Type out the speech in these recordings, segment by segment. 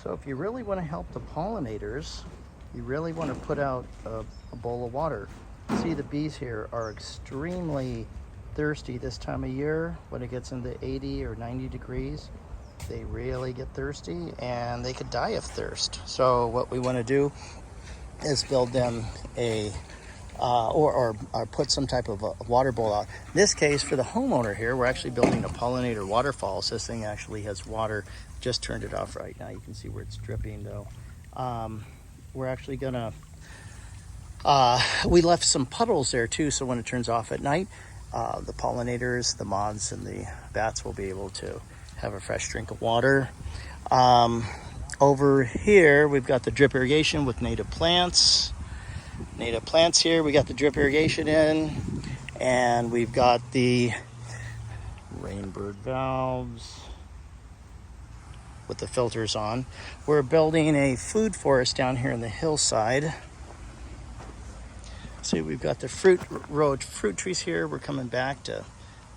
So if you really want to help the pollinators, you really want to put out a bowl of water. See, the bees here are extremely thirsty this time of year. When it gets into 80 or 90 degrees, they really get thirsty and they could die of thirst. So what we want to do is build them a or put some type of a water bowl out. In this case, for the homeowner here, we're actually building a pollinator waterfall. So this thing actually has water. Just turned it off right now. You can see where it's dripping though. We're actually gonna, we left some puddles there too, so when it turns off at night, the pollinators, the moths, and the bats will be able to have a fresh drink of water. Over here, we've got the drip irrigation with native plants. Native plants here, we got the drip irrigation in, and we've got the rainbird valves with the filters on. We're building a food forest down here on the hillside. See, we've got the fruit trees here. We're coming back to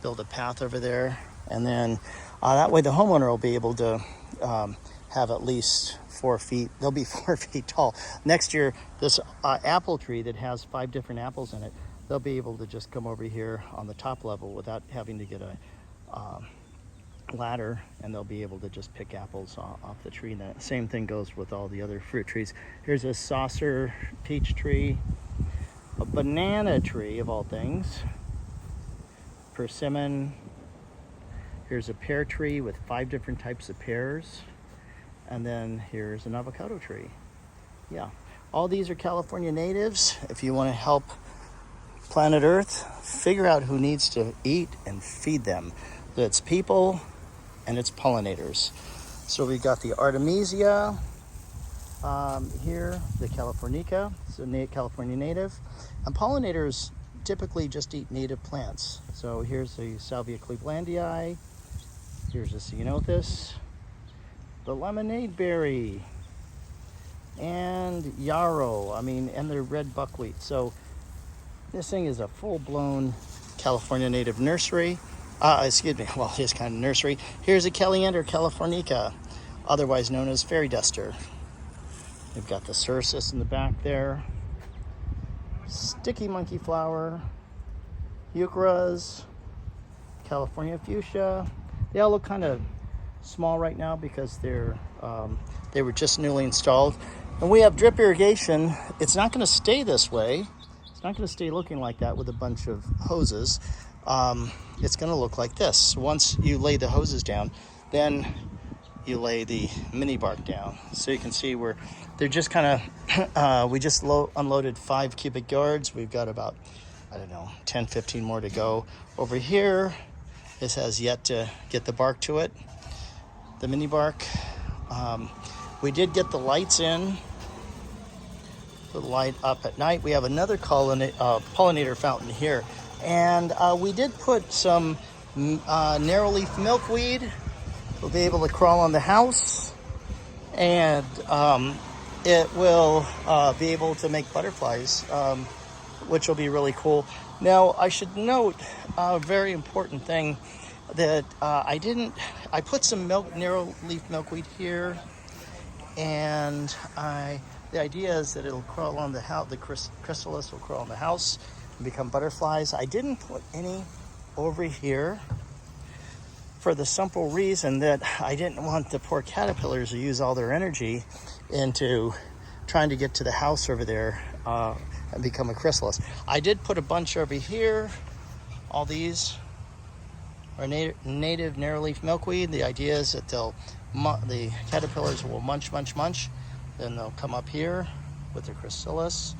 build a path over there, and then that way the homeowner will be able to have at least 4 feet. They'll be 4 feet tall. Next year, this apple tree that has 5 different apples in it, they'll be able to just come over here on the top level without having to get a ladder, and they'll be able to just pick apples off the tree. And the same thing goes with all the other fruit trees. Here's a saucer peach tree, a banana tree of all things, persimmon. Here's a pear tree with 5 different types of pears. And then here's an avocado tree. Yeah, all these are California natives. If you want to help planet Earth figure out who needs to eat and feed them, it's people and it's pollinators. So we got the Artemisia here, the Californica, it's a California native. And pollinators typically just eat native plants. So here's the Salvia clevelandii, here's the ceanothus, the lemonade berry, and yarrow, and the red buckwheat. So this thing is a full-blown California native nursery. Well, it's kind of nursery. Here's a Calliander californica, otherwise known as fairy duster. We've got the cercis in the back there, sticky monkey flower, eucharas, California fuchsia. They all look kind of small right now because they were just newly installed. And we have drip irrigation. It's not going to stay this way. It's not going to stay looking like that with a bunch of hoses. It's going to look like this. Once you lay the hoses down, then you lay the mini bark down. So you can see where they're just kind of, we just unloaded 5 cubic yards. We've got about, 10, 15 more to go. Over here, this has yet to get the bark to it. The mini bark. We did get the lights in. The light up at night. We have another pollinator fountain here. And we did put some narrow-leaf milkweed. We'll be able to crawl on the house. And it will be able to make butterflies, which will be really cool. Now, I should note a very important thing that I put some narrow-leaf milkweed here, and the idea is that it'll crawl on the house, the chrysalis will crawl on the house and become butterflies. I didn't put any over here for the simple reason that I didn't want the poor caterpillars to use all their energy into trying to get to the house over there and become a chrysalis. I did put a bunch over here. All these are native narrow-leaf milkweed. The idea is that the caterpillars will munch, then they'll come up here with their chrysalis,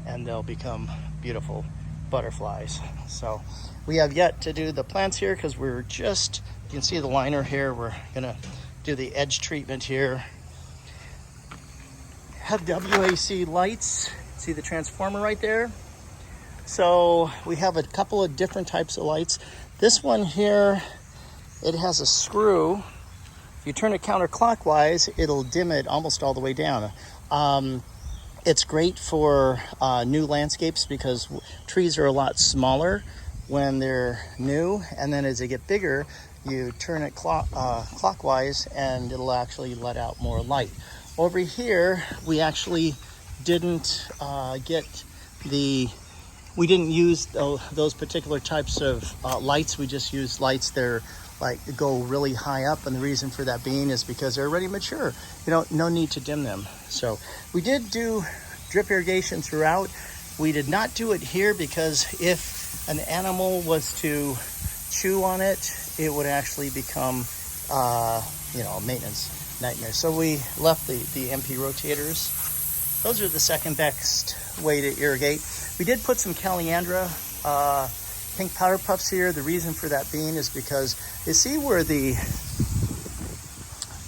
and they'll become beautiful butterflies. So we have yet to do the plants here because you can see the liner here. We're gonna do the edge treatment here. Have WAC lights. See the transformer right there? So we have a couple of different types of lights. This one here, it has a screw. If you turn it counterclockwise, it'll dim it almost all the way down. It's great for new landscapes because trees are a lot smaller when they're new, and then as they get bigger, you turn it clockwise and it'll actually let out more light. Over here, we actually didn't we didn't use those particular types of lights. We just used lights that are like go really high up, and the reason for that being is because they're already mature. No need to dim them. So we did do drip irrigation throughout. We did not do it here because if an animal was to chew on it, it would actually become a maintenance nightmare. So we left the MP rotators. Those are the second best way to irrigate. We did put some Pollinator pink powder puffs here. The reason for that being is because you see where the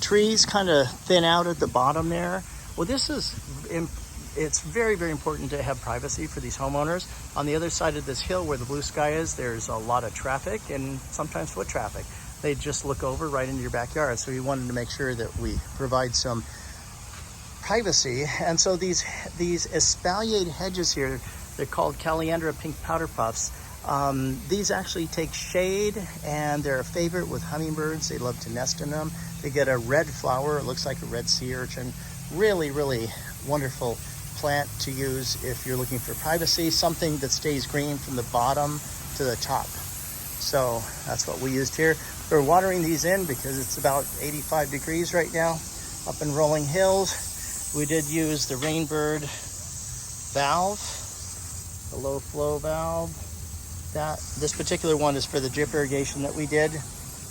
trees kind of thin out at the bottom there? Well, it's very, very important to have privacy for these homeowners. On the other side of this hill where the blue sky is, there's a lot of traffic and sometimes foot traffic. They just look over right into your backyard. So we wanted to make sure that we provide some privacy. And so these espaliered hedges here, they're called Pollinator pink powder puffs. These actually take shade, and they're a favorite with hummingbirds. They love to nest in them. They get a red flower. It looks like a red sea urchin. Really, really wonderful plant to use if you're looking for privacy, something that stays green from the bottom to the top. So that's what we used here. We're watering these in because it's about 85 degrees right now up in Rolling Hills. We did use the Rainbird valve, the low flow valve. This particular one is for the drip irrigation that we did,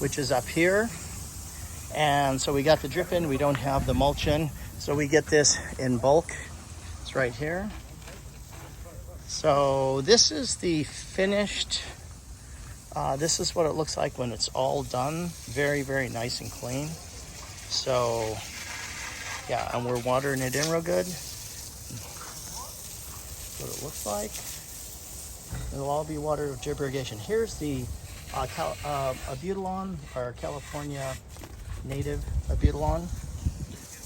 which is up here. And so we got the drip in, we don't have the mulch in, so we get this in bulk. It's right here. So this is the finished, this is what it looks like when it's all done. Very, very nice and clean. So yeah, and we're watering it in real good. What it looks like. It'll all be watered with drip irrigation. Here's the Abutilon, or California native Abutilon,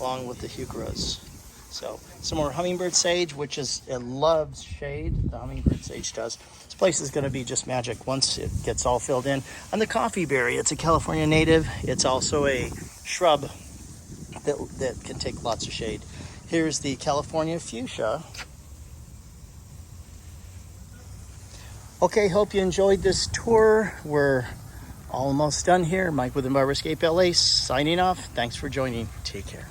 along with the heucheras. So some more hummingbird sage, which it loves shade. The hummingbird sage does. This place is going to be just magic once it gets all filled in. And the coffee berry, it's a California native. It's also a shrub that can take lots of shade. Here's the California fuchsia. Okay, hope you enjoyed this tour. We're almost done here. Mike with Environmentscape LA signing off. Thanks for joining. Take care.